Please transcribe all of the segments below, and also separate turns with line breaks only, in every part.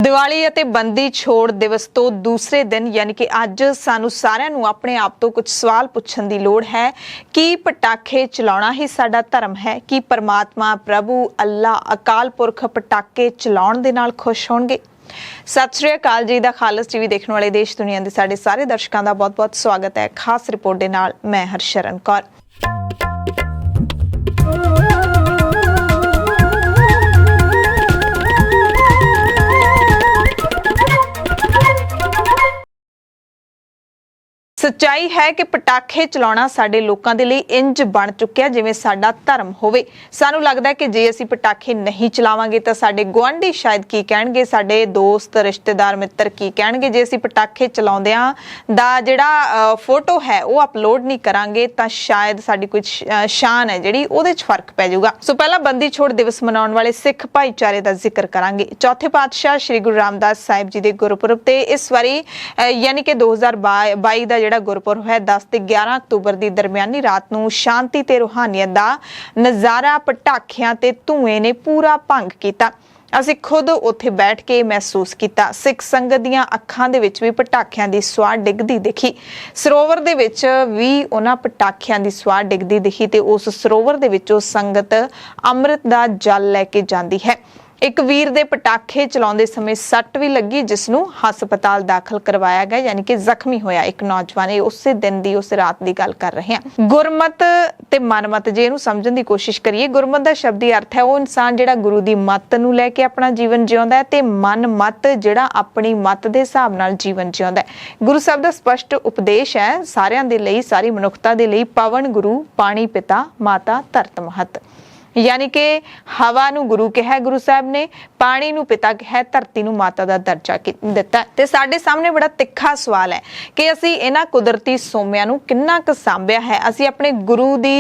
दिवाली ਅਤੇ ਬੰਦੀ ਛੋੜ ਦਿਵਸ ਤੋਂ ਦੂਸਰੇ ਦਿਨ यानी कि ਅੱਜ ਸਾਨੂੰ ਸਾਰਿਆਂ ਨੂੰ ਆਪਣੇ ਆਪ ਤੋਂ ਕੁਝ ਸਵਾਲ ਪੁੱਛਣ ਦੀ ਲੋੜ ਹੈ ਕਿ ਪਟਾਕੇ ਚਲਾਉਣਾ ਹੀ ਸਾਡਾ ਧਰਮ ਹੈ ਕਿ ਪਰਮਾਤਮਾ ਪ੍ਰਭੂ ਅੱਲਾ ਅਕਾਲ ਪੁਰਖ ਪਟਾਕੇ ਚਲਾਉਣ ਦੇ ਨਾਲ ਖੁਸ਼ ਹੋਣਗੇ। सत श्री अकाल जी दा खालस टीवी देखने वाले देश दुनिया के सारे सारे दर्शकों का बहुत बहुत स्वागत है। खास रिपोर्ट के नाल मैं हरशरण कौर। सच्चाई है कि पटाखे चलाउणा साडे लोकां दे लई इंज बन चुक्या जिवें साडा धर्म होवे। सानू लगदा है कि जे असीं पटाखे नहीं चलावांगे तां साडे गुआंढी शायद की कहणगे, साडे दोस्त रिश्तेदार मित्र की कहणगे। जे असीं पटाखे चलाउंदिआं दा जिहड़ा फोटो है वो अपलोड नहीं करांगे तां शायद साडी कोई शान है जिहड़ी ओहदे च फर्क पै जाऊगा। सो पहला बंदी छोड़ दिवस मनाउण वाले सिख भाईचारे दा जिक्र करांगे। चौथे पातशाह श्री गुरु रामदास साहिब जी दे गुरपुरब ते इस वारी यानी कि 2022 दा गुरपुरब है 10 ते 11 अक्तूबर की दरमियानी रात नूं शांति ते रूहानियत दा नज़ारा पटाखियां ते धुएं ने पूरा भंग कीता। ਅਸੀਂ खुद ਉੱਥੇ बैठ के महसूस किया। सिख संगत ਦੀਆਂ ਅੱਖਾਂ ਦੇ ਵਿੱਚ ਵੀ ਪਟਾਕਿਆਂ ਦੀ ਸਵਾਹ ਡਿੱਗਦੀ ਦਿਖੀ। ਸਰੋਵਰ ਦੇ ਵਿੱਚ ਵੀ ਉਹਨਾਂ ਪਟਾਕਿਆਂ ਦੀ ਸਵਾਹ ਡਿੱਗਦੀ ਦਿਖੀ ਤੇ ਉਸ ਸਰੋਵਰ ਦੇ ਵਿੱਚੋਂ ਸੰਗਤ ਅੰਮ੍ਰਿਤ ਦਾ ਜਲ ਲੈ ਕੇ ਜਾਂਦੀ ਹੈ। एक वीर दे पटाखे चलाउंदे समय सट भी लगी जिसनूं हस्पताल दाखिल करवाया गया यानी कि जख्मी होया एक नौजवान। उस दिन दी उस रात की गल कर रहे हैं। गुरमत ते मनमत जे इहनूं समझण दी कोशिश करिए। गुरमत दा शब्दी अर्थ है वो इंसान जिहड़ा गुरु दी मत नूं लैके अपना जीवन जिउंदा है ते मन मत जिहड़ा अपनी मत दे हिसाब नाल जीवन जिउंदा है। गुरु साहब दा स्पष्ट उपदेश है सारिआं दे लई, सारी मनुखता दे लई। पवन गुरु, पानी पिता, माता धरत महत। यानी कि हवा नूं गुरु कहा गुरु साहब ने, पानी नूं पिता कहा, धरती नूं माता दा दर्जा दिता। ते साडे सामने बड़ा तिखा सवाल है कि असीं इन्हां कुदरती सोमिਆਂ ਨੂੰ किन्ना क सांभिया है। असीं अपने गुरु दी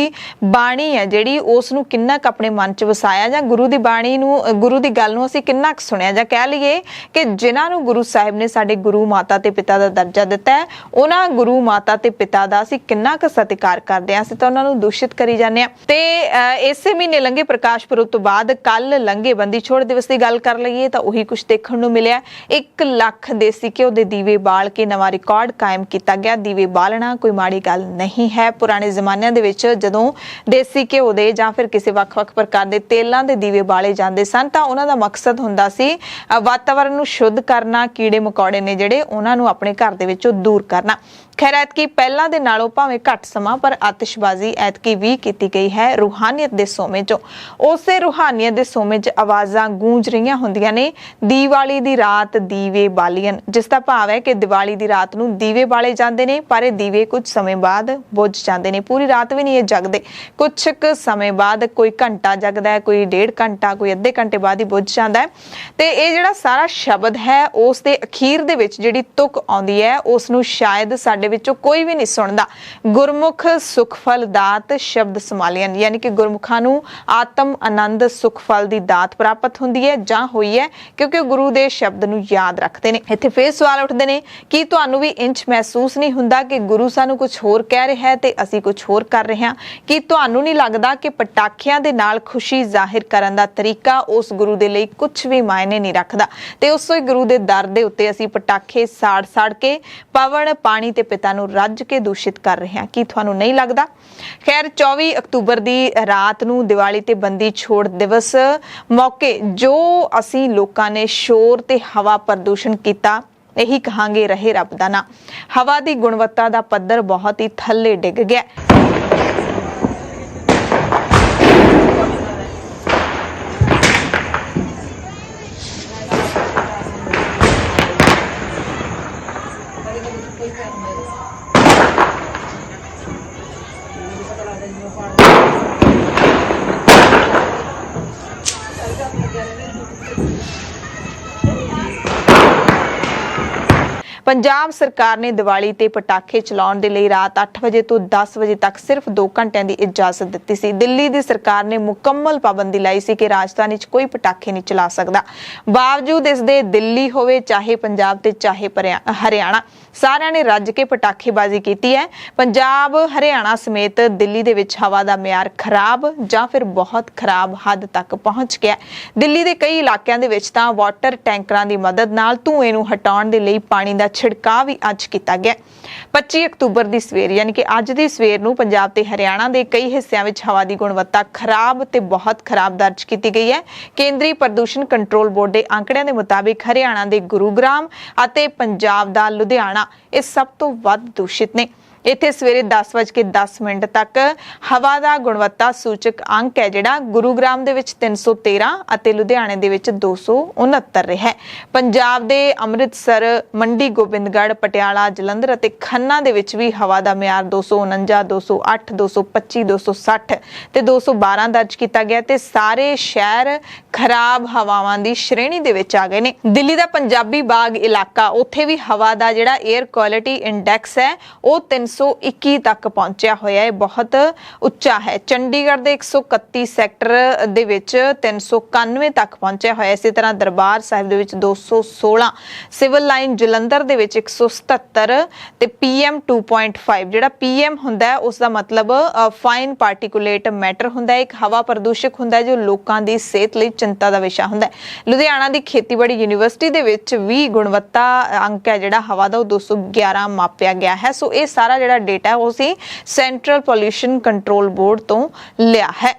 बाणी है जिहड़ी उस नूं किन्ना क अपने मन च वसाया जां गुरु दी बाणी नूं, गुरु दी गल नूं असीं किन्ना क सुणिया जां कह लईए कि जिन्हां नूं गुरु साहिब ने साडे गुरु माता ते पिता दा दर्जा दिता है उन्हां गुरु माता ते पिता दा असीं किन्ना क सत्कार करदे हां। असीं तां उन्हां नूं दूषित करी जांदे हां। ते इसे महीने लंघे प्रकाश पुरब तो बाद कल लंघे बंदी छोड़ दिवस की गल कर लईए तो उही कुछ देखण नूं मिलिआ। 1 लाख देसी घिओ दे दीवे बाल के नवां रिकॉर्ड कायम किया गया। दीवे बालना कोई माड़ी गल नहीं है। पुराने जमानिਆਂ ਦੇ ਵਿੱਚ ਜਦੋਂ देसी घिओ ਦੇ ਜਾਂ ਫਿਰ ਕਿਸੇ ਵੱਖ-ਵੱਖ ਪ੍ਰਕਾਰ ਦੇ ਤੇਲਾਂ ਦੇ ਦੀਵੇ ਬਾਲੇ ਜਾਂਦੇ ਸਨ ਤਾਂ ਉਹਨਾਂ ਦਾ ਮਕਸਦ ਹੁੰਦਾ ਸੀ ਵਾਤਾਵਰਣ ਨੂੰ ਸ਼ੁੱਧ ਕਰਨਾ, ਕੀੜੇ ਮਕੌੜੇ ਨੇ ਜਿਹੜੇ ਉਹਨਾਂ ਨੂੰ ਆਪਣੇ ਘਰ ਦੇ ਵਿੱਚੋਂ ਦੂਰ ਕਰਨਾ। खैर ऐतकी पहला दे नालों भावें घट समा पर आतिशबाजी ऐतकी भी की गई है रूहानियत दे सोमे चो। उसे रूहानियत दे सोमे च आवाज़ां गूंज रही होंदियां ने दीवाली दी रात दीवे बालीअन, जिसका भाव है कि दिवाली दी रात नूं दीवे बाले जांदे ने पर दीवे कुछ समय बाद बुझ जांदे ने। पूरी रात भी नहीं ये जगदे, कुछ क समय बाद कोई घंटा जगदा है, कोई 1.5 घंटा, कोई अद्धे घंटे बाद ही बुझ जांदा है। ते ये जिहड़ा सारा शब्द है उस दे अखीर दे विच जिहड़ी तुक आउंदी है उस नूं शायद साडे विचों कोई भी नहीं सुनदा। गुरमुख सुख फल दात शब्द समालियन यानी कि गुरमुखां नूं आत्म आनंद सुख फल दी दात प्राप्त हुंदी है जां होई है क्योंकि गुरु दे शब्द नूं याद रखदे ने। इत्थे फिर सवाल उठदे ने कि तुहानूं भी इंच महसूस नहीं हुंदा कि गुरु सानूं कुछ होर कह रिहा है ते असीं कुछ होर कर रहे हां? कि तुहानूं नहीं लगदा कि पटाखिਆਂ ਦੇ ਨਾਲ खुशी ਜ਼ਾਹਿਰ ਕਰਨ ਦਾ ਤਰੀਕਾ ਉਸ ਗੁਰੂ ਦੇ ਲਈ ਕੁਝ ਵੀ ਮਾਇਨੇ ਨਹੀਂ ਰੱਖਦਾ ਤੇ ਉਸੇ ਗੁਰੂ ਦੇ ਦਰ ਦੇ ਉੱਤੇ ਅਸੀਂ ਪਟਾਕੇ ਸਾੜ ਕੇ ਪਵਨ ਪਾਣੀ ਤੇ पिता नूं रज के दूषित कर रहे हैं। कि तुहानूं नहीं लगदा? खैर 24 अक्तूबर की रात नूं दिवाली ते बंदी छोड़ दिवस मौके जो असीं लोकां ने शोर ते हवा प्रदूषण किया यही कहांगे रहे रब दा ना। हवा की गुणवत्ता का पद्धर बहुत ही थल्ले डिग गया। पंजाब सरकार ने दिवाली ते पटाखे चलाउण दे लई रात 8 वजे तो 10 वजे तक सिर्फ 2 घंटिਆਂ ਦੀ इजाजत ਦਿੱਤੀ ਸੀ। दिल्ली ਦੀ सरकार ने मुकम्मल पाबंदी लाई सी कि राजधानी 'ਚ कोई पटाखे नहीं चला सकदा। बावजूद इस दे दिल्ली होवे चाहे पंजाब ते चाहे हरियाणा सारिਆਂ ने रज के पटाखेबाजी कीती है। पंजाब हरियाणा समेत दिल्ली दे विच हवा दा मियार खराब जां फिर बहुत खराब हद तक पहुंच गया। दिल्ली दे कई इलाकिਆਂ ਦੇ ਵਿੱਚ ਤਾਂ ਵਾਟਰ ਟੈਂਕਰਾਂ ਦੀ ਮਦਦ ਨਾਲ ਧੂਏ ਨੂੰ ਹਟਾਉਣ ਦੇ ਲਈ ਪਾਣੀ ਦਾ ਛਿੜਕਾਅ ਵੀ ਅੱਜ ਕੀਤਾ ਗਿਆ। 25 ਅਕਤੂਬਰ ਦੀ ਸਵੇਰ ਯਾਨੀ ਕਿ ਅੱਜ ਦੀ ਸਵੇਰ ਨੂੰ ਪੰਜਾਬ ਤੇ ਹਰਿਆਣਾ ਦੇ ਕਈ ਹਿੱਸਿਆਂ ਵਿੱਚ ਹਵਾ ਦੀ ਗੁਣਵੱਤਾ ਖਰਾਬ ਤੇ ਬਹੁਤ ਖਰਾਬ ਦਰਜ ਕੀਤੀ ਗਈ ਹੈ। ਕੇਂਦਰੀ ਪ੍ਰਦੂਸ਼ਣ ਕੰਟਰੋਲ ਬੋਰਡ ਦੇ ਅੰਕੜਿਆਂ ਦੇ ਮੁਤਾਬਿਕ ਹਰਿਆਣਾ ਦੇ ਗੁਰੂਗ੍ਰਾਮ ਅਤੇ ਪੰਜਾਬ ਦਾ ਲੁਧਿਆਣਾ ਇਹ ਸਭ ਤੋਂ ਵੱਧ ਦੂਸ਼ਿਤ ਨੇ। ਇੱਥੇ ਸਵੇਰੇ 10:10 ਤੱਕ ਹਵਾ ਦਾ ਗੁਣਵੱਤਾ ਸੂਚਕ ਅੰਕ ਹੈ ਜਿਹੜਾ ਗੁਰੂਗ੍ਰਾਮ ਦੇ ਵਿੱਚ 313 ਅਤੇ ਲੁਧਿਆਣੇ ਦੇ ਵਿੱਚ 269 ਰਿਹਾ। ਪੰਜਾਬ ਦੇ ਅੰਮ੍ਰਿਤਸਰ, ਮੰਡੀ ਗੋਬਿੰਦਗੜ੍ਹ, ਪਟਿਆਲਾ, ਜਲੰਧਰ ਅਤੇ ਖੰਨਾ ਦੇ ਵਿੱਚ ਵੀ ਹਵਾ ਦਾ ਮਿਆਰ 249, 208, 225, 260 ਤੇ 212 ਦਰਜ ਕੀਤਾ ਗਿਆ ਤੇ ਸਾਰੇ ਸ਼ਹਿਰ ਖਰਾਬ ਹਵਾਵਾਂ ਦੀ ਸ਼੍ਰੇਣੀ ਦੇ ਵਿੱਚ ਆ ਗਏ ਨੇ। ਦਿੱਲੀ ਦਾ ਪੰਜਾਬੀ ਬਾਗ ਇਲਾਕਾ ਉੱਥੇ ਵੀ ਹਵਾ ਦਾ ਜਿਹੜਾ 에ਅਰ ਕੁਆਲਿਟੀ ਇੰਡੈਕਸ ਹੈ ਉਹ 321 ਤੱਕ ਪਹੁੰਚਿਆ ਹੋਇਆ ਹੈ, ਬਹੁਤ ਉੱਚਾ ਹੈ। ਚੰਡੀਗੜ੍ਹ ਦੇ 131 ਸੈਕਟਰ ਦੇ ਵਿੱਚ 391 ਤੱਕ ਪਹੁੰਚਿਆ ਹੋਇਆ। ਇਸੇ ਤਰ੍ਹਾਂ ਦਰਬਾਰ ਸਾਹਿਬ ਦੇ ਵਿੱਚ 216, ਸਿਵਲ ਲਾਈਨ ਜਲੰਧਰ ਦੇ ਵਿੱਚ 177 ਤੇ PM 2.5 ਜਿਹੜਾ PM ਹੁੰਦਾ ਉਸ ਦਾ ਮਤਲਬ ਫਾਈਨ ਪਾਰਟੀਕੂਲੇਟ ਮੈਟਰ ਹੁੰਦਾ ਹੈ, ਇੱਕ ਹਵਾ ਪ੍ਰਦੂਸ਼ਕ ਹੁੰਦਾ ਜੋ ਲੋਕਾਂ ਦੀ ਸਿਹਤ ਲਈ ਚਿੰਤਾ ਦਾ ਵਿਸ਼ਾ ਹੁੰਦਾ ਹੈ। ਲੁਧਿਆਣਾ ਦੀ ਖੇਤੀਬਾੜੀ ਯੂਨੀਵਰਸਿਟੀ ਦੇ ਵਿੱਚ ਵੀ ਗੁਣਵੱਤਾ ਅੰਕ ਹੈ ਜਿਹੜਾ ਹਵਾ ਦਾ ਉਹ 211 ਮਾਪਿਆ ਗਿਆ ਹੈ। ਸੋ ਇਹ ਸਾਰਾ ਜਿਹੜਾ ਡੇਟਾ ਉਹ ਸੀ ਸੈਂਟਰਲ ਪੋਲਿਊਸ਼ਨ ਕੰਟਰੋਲ ਬੋਰਡ ਤੋਂ ਲਿਆ ਹੈ।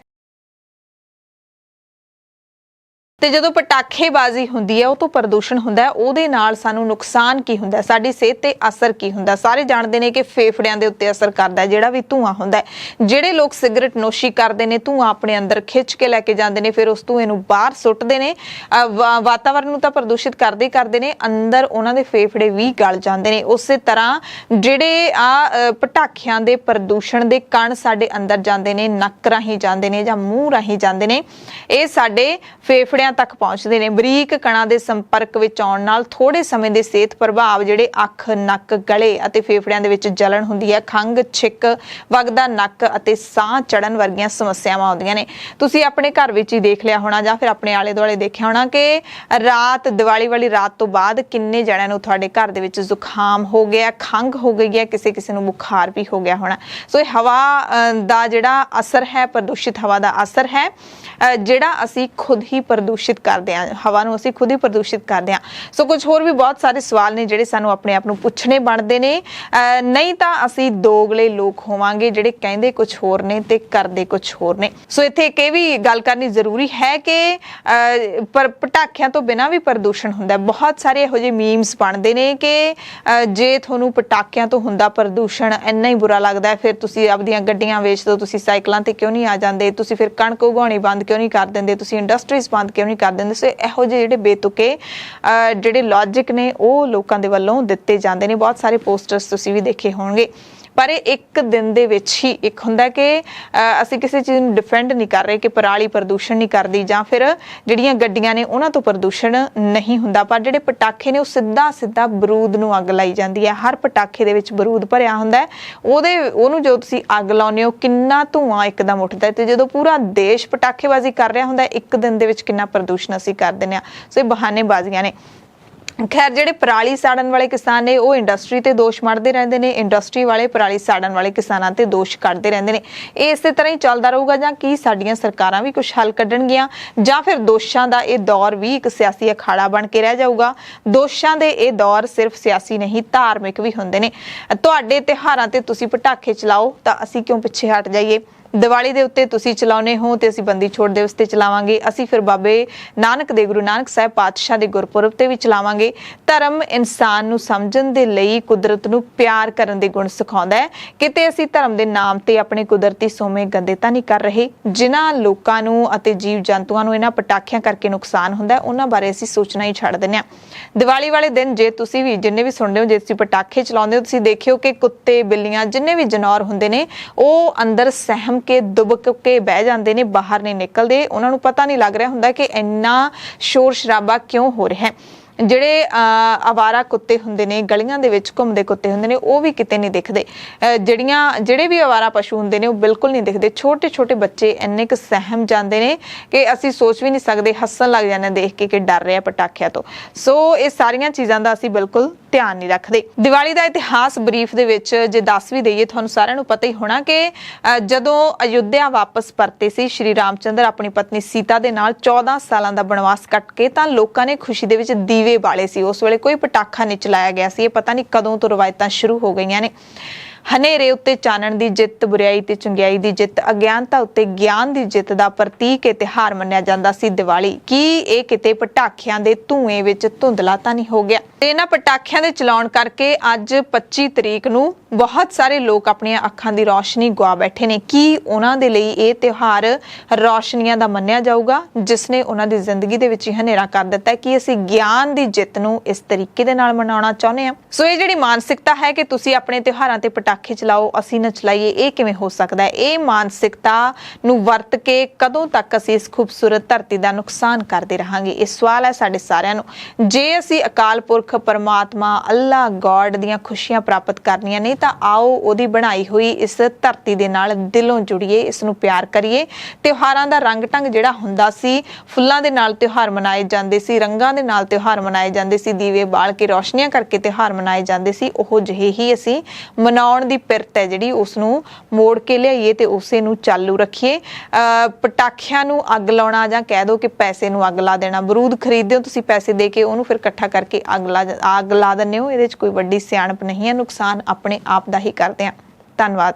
ਤੇ ਜਦੋਂ ਪਟਾਖੇਬਾਜ਼ੀ ਹੁੰਦੀ ਹੈ ਉਹ ਤੋਂ ਪ੍ਰਦੂਸ਼ਣ ਹੁੰਦਾ ਹੈ, ਉਹਦੇ ਨਾਲ ਸਾਨੂੰ ਨੁਕਸਾਨ ਕੀ ਹੁੰਦਾ, ਸਾਡੀ ਸਿਹਤ ਤੇ ਅਸਰ ਕੀ ਹੁੰਦਾ। ਸਾਰੇ ਜਾਣਦੇ ਨੇ ਕਿ ਫੇਫੜਿਆਂ ਦੇ ਉੱਤੇ ਅਸਰ ਕਰਦਾ ਜਿਹੜਾ ਵੀ ਧੂਆਂ ਹੁੰਦਾ ਹੈ। ਜਿਹੜੇ ਲੋਕ ਸਿਗਰਟ ਨੋਸ਼ੀ ਕਰਦੇ ਨੇ ਧੂਆਂ ਆਪਣੇ ਅੰਦਰ ਖਿੱਚ ਕੇ ਲੈ ਕੇ ਜਾਂਦੇ ਨੇ, ਫਿਰ ਉਸ ਧੂਏ ਨੂੰ ਬਾਹਰ ਸੁੱਟਦੇ ਨੇ, ਵਾਤਾਵਰਨ ਨੂੰ ਤਾਂ ਪ੍ਰਦੂਸ਼ਿਤ ਕਰਦੇ ਹੀ ਕਰਦੇ ਨੇ, ਅੰਦਰ ਉਹਨਾਂ ਦੇ ਫੇਫੜੇ ਵੀ ਗਲ ਜਾਂਦੇ ਨੇ। ਉਸੇ ਤਰ੍ਹਾਂ ਜਿਹੜੇ ਪਟਾਖਿਆਂ ਦੇ ਪ੍ਰਦੂਸ਼ਣ ਦੇ ਕਣ ਸਾਡੇ ਅੰਦਰ ਜਾਂਦੇ ਨੇ, ਨੱਕ ਰਾਹੀਂ ਜਾਂਦੇ ਨੇ ਜਾਂ ਮੂੰਹ ਰਾਹੀਂ ਜਾਂਦੇ ਨੇ, ਇਹ ਸਾਡੇ ਫੇਫੜਿਆਂ ਤੱਕ ਪਹੁੰਚਦੇ ਨੇ। ਬਰੀਕ ਕਣਾਂ ਦੇ ਸੰਪਰਕ ਵਿੱਚ ਆਉਣ ਨਾਲ ਥੋੜੇ ਸਮੇਂ ਦੇ ਸਿਹਤ ਪ੍ਰਭਾਵ ਜਿਹੜੇ ਅੱਖ, ਨੱਕ, ਗਲੇ ਅਤੇ ਫੇਫੜਿਆਂ ਦੇ ਵਿੱਚ ਜਲਣ ਹੁੰਦੀ ਹੈ, ਖੰਘ, ਛਿੱਕ, ਵਗਦਾ ਨੱਕ ਅਤੇ ਸਾਹ ਚੜਨ ਵਰਗੀਆਂ ਸਮੱਸਿਆਵਾਂ ਆਉਂਦੀਆਂ ਨੇ। ਤੁਸੀਂ ਆਪਣੇ ਘਰ ਵਿੱਚ ਹੀ ਦੇਖ ਲਿਆ ਹੋਣਾ ਜਾਂ ਫਿਰ ਆਪਣੇ ਆਲੇ ਦੁਆਲੇ ਦੇਖਿਆ ਹੋਣਾ ਕਿ ਰਾਤ ਦੀਵਾਲੀ ਵਾਲੀ ਰਾਤ ਤੋਂ ਬਾਅਦ ਕਿੰਨੇ ਜਣਿਆਂ ਨੂੰ ਤੁਹਾਡੇ ਘਰ ਦੇ ਵਿੱਚ ਜ਼ੁਕਾਮ ਹੋ ਗਿਆ, ਖੰਘ ਹੋ ਗਈ ਹੈ, ਕਿਸੇ ਨੂੰ ਬੁਖਾਰ ਵੀ ਹੋ ਗਿਆ ਹੋਣਾ। ਸੋ ਇਹ ਹਵਾ ਦਾ ਜਿਹੜਾ ਅਸਰ ਹੈ, ਪ੍ਰਦੂਸ਼ਿਤ ਹਵਾ ਦਾ ਅਸਰ ਹੈ ਜਿਹੜਾ ਅਸੀਂ ਖੁਦ ਹੀ ਪ੍ਰਦੂਸ਼ਿਤ ਕਰਦੇ ਹਾਂ, ਹਵਾ ਨੂੰ ਅਸੀਂ ਖੁਦ ਹੀ ਪ੍ਰਦੂਸ਼ਿਤ ਕਰਦੇ ਹਾਂ। ਸੋ ਕੁਝ ਹੋਰ ਵੀ ਬਹੁਤ ਸਾਰੇ ਸਵਾਲ ਨੇ ਜਿਹੜੇ ਸਾਨੂੰ ਆਪਣੇ ਆਪ ਨੂੰ ਪੁੱਛਣੇ ਬਣਦੇ ਨੇ, ਨਹੀਂ ਤਾਂ ਅਸੀਂ ਦੋਗਲੇ ਲੋਕ ਹੋਵਾਂਗੇ ਜਿਹੜੇ ਕਹਿੰਦੇ ਕੁਝ ਹੋਰ ਨੇ ਤੇ ਕਰਦੇ ਕੁਝ ਹੋਰ ਨੇ। ਸੋ ਇੱਥੇ ਇੱਕ ਇਹ ਵੀ ਗੱਲ ਕਰਨੀ ਜ਼ਰੂਰੀ ਹੈ ਕਿ ਪਟਾਖਿਆਂ ਤੋਂ ਬਿਨਾਂ ਵੀ ਪ੍ਰਦੂਸ਼ਣ ਹੁੰਦਾ। ਬਹੁਤ ਸਾਰੇ ਇਹੋ ਜਿਹੇ ਮੀਮਸ ਬਣਦੇ ਨੇ ਕਿ ਜੇ ਤੁਹਾਨੂੰ ਪਟਾਖਿਆਂ ਤੋਂ ਹੁੰਦਾ ਪ੍ਰਦੂਸ਼ਣ ਇੰਨਾ ਹੀ ਬੁਰਾ ਲੱਗਦਾ ਫਿਰ ਤੁਸੀਂ ਆਪਦੀਆਂ ਗੱਡੀਆਂ ਵੇਚ ਦਿਓ, ਤੁਸੀਂ ਸਾਈਕਲਾਂ ਤੇ ਕਿਉਂ ਨਹੀਂ ਆ ਜਾਂਦੇ, ਤੁਸੀਂ ਫਿਰ ਕਣਕ ਉਗਾਉਣੀ ਬੰਦ ਕਿਉਂ ਨਹੀਂ ਕਰ ਦਿੰਦੇ, ਤੁਸੀਂ ਇੰਡਸਟਰੀਜ਼ ਬੰਦ ਕਿਉਂ ਨਹੀਂ ਕਰ ਦਿੰਦੇ। ਸੋ ਇਹੋ ਜਿਹੇ ਜਿਹੜੇ ਬੇਤੁਕੇ ਜਿਹੜੇ ਲੌਜਿਕ ਨੇ ਉਹ ਲੋਕਾਂ ਦੇ ਵੱਲੋਂ ਦਿੱਤੇ ਜਾਂਦੇ ਨੇ। ਬਹੁਤ ਸਾਰੇ ਪੋਸਟਰਸ ਤੁਸੀਂ ਵੀ ਦੇਖੇ ਹੋਣਗੇ। ਪਰ ਇਹ ਇੱਕ ਦਿਨ ਦੇ ਵਿੱਚ ਹੀ ਇੱਕ ਹੁੰਦਾ ਕਿ ਅਸੀਂ ਕਿਸੇ ਚੀਜ਼ ਨੂੰ ਡਿਫੈਂਡ ਨਹੀਂ ਕਰ ਰਹੇ ਕਿ ਪਰਾਲੀ ਪ੍ਰਦੂਸ਼ਣ ਨਹੀਂ ਕਰਦੀ ਜਾਂ ਫਿਰ ਜਿਹੜੀਆਂ ਗੱਡੀਆਂ ਨੇ ਉਹਨਾਂ ਤੋਂ ਪ੍ਰਦੂਸ਼ਣ ਨਹੀਂ ਹੁੰਦਾ, ਪਰ ਜਿਹੜੇ ਪਟਾਖੇ ਨੇ ਉਹ ਸਿੱਧਾ ਬਰੂਦ ਨੂੰ ਅੱਗ ਲਾਈ ਜਾਂਦੀ ਹੈ। ਹਰ ਪਟਾਖੇ ਦੇ ਵਿੱਚ ਬਰੂਦ ਭਰਿਆ ਹੁੰਦਾ, ਉਹਨੂੰ ਜੋ ਤੁਸੀਂ ਅੱਗ ਲਾਉਂਦੇ ਹੋ ਕਿੰਨਾ ਧੂਆਂ ਇੱਕਦਮ ਉੱਠਦਾ ਤੇ ਜਦੋਂ ਪੂਰਾ ਦੇਸ਼ ਪਟਾਖੇਬਾਜ਼ੀ ਕਰ ਰਿਹਾ ਹੁੰਦਾ ਇੱਕ ਦਿਨ ਦੇ ਵਿੱਚ ਕਿੰਨਾ ਪ੍ਰਦੂਸ਼ਣ ਅਸੀਂ ਕਰ ਦਿੰਦੇ ਹਾਂ। ਸੋ ਇਹ ਬਹਾਨੇਬਾਜ਼ੀਆਂ ਨੇ। ਖੈਰ ਜਿਹੜੇ ਪਰਾਲੀ ਸਾੜਨ ਵਾਲੇ ਕਿਸਾਨ ਨੇ ਉਹ ਇੰਡਸਟਰੀ ਤੇ ਦੋਸ਼ ਮੜਦੇ ਰਹਿੰਦੇ ਨੇ, ਇੰਡਸਟਰੀ ਵਾਲੇ ਪਰਾਲੀ ਸਾੜਨ ਵਾਲੇ ਕਿਸਾਨਾਂ ਤੇ ਦੋਸ਼ ਕੱਢਦੇ ਰਹਿੰਦੇ ਨੇ। ਇਹ ਇਸੇ ਤਰ੍ਹਾਂ ਹੀ ਚੱਲਦਾ ਰਹੂਗਾ ਜਾਂ ਕੀ ਸਾਡੀਆਂ ਸਰਕਾਰਾਂ ਵੀ ਕੁਝ ਹੱਲ ਕੱਢਣਗੀਆਂ ਜਾਂ ਫਿਰ ਦੋਸ਼ਾਂ ਦਾ ਇਹ ਦੌਰ ਵੀ ਇੱਕ ਸਿਆਸੀ ਅਖਾੜਾ ਬਣ ਕੇ ਰਹਿ ਜਾਊਗਾ। ਦੋਸ਼ਾਂ ਦੇ ਇਹ ਦੌਰ ਸਿਰਫ ਸਿਆਸੀ ਨਹੀਂ ਧਾਰਮਿਕ ਵੀ ਹੁੰਦੇ ਨੇ। ਤੁਹਾਡੇ ਤਿਉਹਾਰਾਂ ਤੇ ਤੁਸੀਂ ਪਟਾਖੇ ਚਲਾਓ ਤਾਂ ਅਸੀਂ ਕਿਉਂ ਪਿੱਛੇ ਹਟ ਜਾਈਏ। ਦੀਵਾਲੀ ਦੇ ਉੱਤੇ ਤੁਸੀਂ ਚਲਾਉਨੇ ਹੋ ਤੇ ਅਸੀਂ ਬੰਦੀ ਛੋੜ ਦਿਵਸ ਤੇ ਚਲਾਵਾਂਗੇ, ਅਸੀਂ ਫਿਰ ਬਾਬੇ ਨਾਨਕ ਦੇ ਗੁਰੂ ਨਾਨਕ ਸਾਹਿਬ ਪਾਤਸ਼ਾਹ ਦੇ ਗੁਰਪੁਰਬ ਤੇ ਵੀ ਚਲਾਵਾਂਗੇ। ਧਰਮ ਇਨਸਾਨ ਨੂੰ ਸਮਝਣ ਦੇ ਲਈ, ਕੁਦਰਤ ਨੂੰ ਪਿਆਰ ਕਰਨ ਦੇ ਗੁਣ ਸਿਖਾਉਂਦਾ ਹੈ। ਕਿਤੇ ਅਸੀਂ ਧਰਮ ਦੇ ਨਾਮ ਤੇ ਆਪਣੇ ਕੁਦਰਤੀ ਸੋਮੇ ਗੰਦੇ ਤਾਂ ਨਹੀਂ ਕਰ ਰਹੇ। ਜਿਨ੍ਹਾਂ ਲੋਕਾਂ ਨੂੰ ਅਤੇ ਜੀਵ ਜੰਤੂਆਂ ਨੂੰ ਇਹਨਾਂ ਪਟਾਖਿਆਂ ਕਰਕੇ ਨੁਕਸਾਨ ਹੁੰਦਾ ਉਹਨਾਂ ਬਾਰੇ ਅਸੀਂ ਸੋਚਣਾ ਹੀ ਛੱਡ ਦਿੰਦੇ ਹਾਂ। ਦੀਵਾਲੀ ਵਾਲੇ ਦਿਨ ਜੇ ਤੁਸੀਂ ਵੀ ਜਿੰਨੇ ਵੀ ਸੁਣਦੇ ਹੋ, ਜੇ ਤੁਸੀਂ ਪਟਾਖੇ ਚਲਾਉਂਦੇ ਹੋ, ਤੁਸੀਂ ਦੇਖਿਓ ਕਿ ਕੁੱਤੇ, ਬਿੱਲੀਆਂ, ਜਿੰਨੇ ਵੀ ਜਨੌਰ ਹੁੰਦੇ ਨੇ ਉਹ ਅੰਦਰ ਸਹਿਮ ਕੇ ਦੁਬਕ ਕੇ ਬਹਿ ਜਾਂਦੇ ਨੇ, ਬਾਹਰ ਨਹੀਂ ਨਿਕਲਦੇ। ਉਹਨਾਂ ਨੂੰ ਪਤਾ ਨਹੀਂ ਲੱਗ ਰਿਹਾ ਹੁੰਦਾ ਕਿ ਇੰਨਾ ਸ਼ੋਰ ਸ਼ਰਾਬਾ ਕਿਉਂ ਹੋ ਰਿਹਾ ਹੈ। ਜਿਹੜੇ ਆਵਾਰਾ ਕੁੱਤੇ ਹੁੰਦੇ ਨੇ, ਗਲੀਆਂ ਦੇ ਵਿੱਚ ਘੁੰਮਦੇ ਕੁੱਤੇ ਹੁੰਦੇ ਨੇ, ਉਹ ਵੀ ਕਿਤੇ ਨਹੀਂ ਦਿਖਦੇ। ਜਿਹੜੇ ਵੀ ਆਵਾਰਾ ਪਸ਼ੂ ਹੁੰਦੇ ਨੇ ਉਹ ਬਿਲਕੁਲ ਨਹੀਂ ਦਿਖਦੇ। ਛੋਟੇ ਛੋਟੇ ਬੱਚੇ ਇੰਨੇ ਕੁ ਸਹਿਮ ਜਾਂਦੇ ਨੇ ਕਿ ਅਸੀਂ ਸੋਚ ਵੀ ਨਹੀਂ ਸਕਦੇ, ਹੱਸਣ ਲੱਗ ਜਾਂਦੇ ਦੇਖ ਕੇ ਕਿ ਡਰ ਰਿਹਾ ਪਟਾਖਿਆਂ ਤੋਂ। ਸੋ ਇਹ ਸਾਰੀਆਂ ਚੀਜ਼ਾਂ ਦਾ ਅਸੀਂ ਬਿਲਕੁਲ ਧਿਆਨ ਨਹੀਂ ਰੱਖਦੇ। ਦੀਵਾਲੀ ਦਾ ਇਤਿਹਾਸ ਬਰੀਫ ਦੇ ਵਿੱਚ ਜੇ ਦੱਸ ਵੀ ਦਈਏ, ਤੁਹਾਨੂੰ ਸਾਰਿਆਂ ਨੂੰ ਪਤਾ ਹੀ ਹੋਣਾ ਕਿ ਜਦੋਂ ਅਯੁੱਧਿਆ ਵਾਪਸ ਪਰਤੇ ਸੀ ਸ਼੍ਰੀ ਰਾਮ ਚੰਦਰ ਆਪਣੀ ਪਤਨੀ ਸੀਤਾ ਦੇ ਨਾਲ 14 ਸਾਲਾਂ ਦਾ ਬਨਵਾਸ ਕੱਟ ਕੇ, ਤਾਂ ਲੋਕਾਂ ਨੇ ਖੁਸ਼ੀ ਦੇ ਵਿੱਚ ਦੀਵੇ ਬਾਲੇ ਸੀ। ਉਸ ਵੇਲੇ ਕੋਈ ਪਟਾਖਾ ਨਹੀਂ ਚਲਾਇਆ ਗਿਆ ਸੀ। ਇਹ ਪਤਾ ਨਹੀਂ ਕਦੋਂ ਤੋਂ ਰਵਾਇਤਾਂ ਸ਼ੁਰੂ ਹੋ ਗਈਆਂ ਨੇ। ਹਨੇਰੇ ਉੱਤੇ ਚਾਨਣ ਦੀ ਜਿੱਤ, ਬੁਰਾਈ ਤੇ ਚੰਗਿਆਈ ਦੀ ਜਿੱਤ, ਅਗਿਆਨਤਾ ਉੱਤੇ ਗਿਆਨ ਦੀ ਜਿੱਤ ਦਾ ਪ੍ਰਤੀਕ ਇਹ ਤਿਉਹਾਰ ਮੰਨਿਆ ਜਾਂਦਾ ਸੀ ਦੀਵਾਲੀ। ਕੀ ਇਹ ਕਿਤੇ ਪਟਾਖਿਆਂ ਦੇ ਧੂਏ ਵਿੱਚ ਧੁੰਦਲਾ ਤਾਂ ਨਹੀਂ ਹੋ ਗਿਆ? ਤੇ ਇਹਨਾਂ ਪਟਾਖਿਆਂ ਦੇ ਚਲਾਉਣ ਕਰਕੇ ਅੱਜ 25 ਤਰੀਕ ਨੂੰ ਬਹੁਤ ਸਾਰੇ ਲੋਕ ਆਪਣੀਆਂ ਅੱਖਾਂ ਦੀ ਰੌਸ਼ਨੀ ਗਵਾ ਬੈਠੇ ਨੇ। ਕੀ ਉਹਨਾਂ ਦੇ ਲਈ ਇਹ ਤਿਉਹਾਰ ਰੌਸ਼ਨੀਆਂ ਦਾ ਮੰਨਿਆ ਜਾਊਗਾ ਜਿਸ ਨੇ ਉਹਨਾਂ ਦੀ ਜ਼ਿੰਦਗੀ ਦੇ ਵਿੱਚ ਹੀ ਹਨੇਰਾ ਕਰ ਦਿੱਤਾ? ਕਿ ਅਸੀਂ ਗਿਆਨ ਦੀ ਜਿੱਤ ਨੂੰ ਇਸ ਤਰੀਕੇ ਦੇ ਨਾਲ ਮਨਾਉਣਾ ਚਾਹੁੰਦੇ ਹਾਂ? ਸੋ ਇਹ ਜਿਹੜੀ ਮਾਨਸਿਕਤਾ ਹੈ ਕਿ ਤੁਸੀਂ ਆਪਣੇ ਤਿਉਹਾਰਾਂ ਤੇ ਪਟਾਖੇ ਚਲਾਓ, ਅਸੀਂ ਨਾ ਚਲਾਈਏ, ਇਹ ਕਿਵੇਂ ਹੋ ਸਕਦਾ ਹੈ? ਇਹ ਮਾਨਸਿਕਤਾ ਨੂੰ ਵਰਤ ਕੇ ਕਦੋਂ ਤੱਕ ਅਸੀਂ ਇਸ ਖੂਬਸੂਰਤ ਧਰਤੀ ਦਾ ਨੁਕਸਾਨ ਕਰਦੇ ਰਹਾਂਗੇ? ਇਹ ਸਵਾਲ ਹੈ ਸਾਡੇ ਸਾਰਿਆਂ ਨੂੰ। ਜੇ ਅਸੀਂ ਅਕਾਲ ਪੁਰਖ, ਪਰਮਾਤਮਾ, ਅੱਲਾ, ਗੋਡ ਦੀਆਂ ਖੁਸ਼ੀਆਂ ਪ੍ਰਾਪਤ ਕਰਨੀਆਂ ਨੇ ਤਾਂ ਆਓ ਉਹਦੀ ਬਣਾਈ ਹੋਈ ਇਸ ਧਰਤੀ ਦੇ ਨਾਲ ਦਿਲੋਂ ਜੁੜੀਏ, ਇਸ ਨੂੰ ਪਿਆਰ ਕਰੀਏ। ਤਿਉਹਾਰਾਂ ਦਾ ਰੰਗ ਢੰਗ ਜਿਹੜਾ ਹੁੰਦਾ ਸੀ, ਫੁੱਲਾਂ ਦੇ ਨਾਲ ਤਿਉਹਾਰ ਮਨਾਏ ਜਾਂਦੇ ਸੀ, ਰੰਗਾਂ ਦੇ ਨਾਲ ਤਿਉਹਾਰ ਮਨਾਏ ਜਾਂਦੇ ਸੀ, ਦੀਵੇ ਬਾਲ ਕੇ ਰੌਸ਼ਨੀਆਂ ਕਰਕੇ ਤਿਉਹਾਰ ਮਨਾਏ ਜਾਂਦੇ ਸੀ, ਉਹ ਜਿਹੇ ਹੀ ਅਸੀਂ ਮਨਾਉਣ ਦੀ ਪਿਰਤ ਹੈ ਜਿਹੜੀ ਉਸ ਨੂੰ ਮੋੜ ਕੇ ਲਿਆਈਏ ਤੇ ਉਸੇ ਨੂੰ ਚਾਲੂ ਰੱਖੀਏ। ਪਟਾਖਿਆਂ ਨੂੰ ਅੱਗ ਲਾਉਣਾ, ਜਾਂ ਕਹਿ ਦੋ ਕਿ ਪੈਸੇ ਨੂੰ ਅੱਗ ਲਾ ਦੇਣਾ, ਬਰੂਦ ਖਰੀਦਦੇ ਹੋ ਤੁਸੀਂ ਪੈਸੇ ਦੇ ਕੇ, ਉਹਨੂੰ ਫਿਰ ਇਕੱਠਾ ਕਰਕੇ ਅੱਗ ਲਾ ਦਿੰਦੇ ਹੋ, ਇਹਦੇ 'ਚ ਕੋਈ ਵੱਡੀ ਸਿਆਣਪ ਨਹੀਂ ਹੈ। ਨੁਕਸਾਨ ਆਪਣੇ ਆਪ ਦਾ ਹੀ ਕਰਦੇ ਹਾਂ। ਧੰਨਵਾਦ।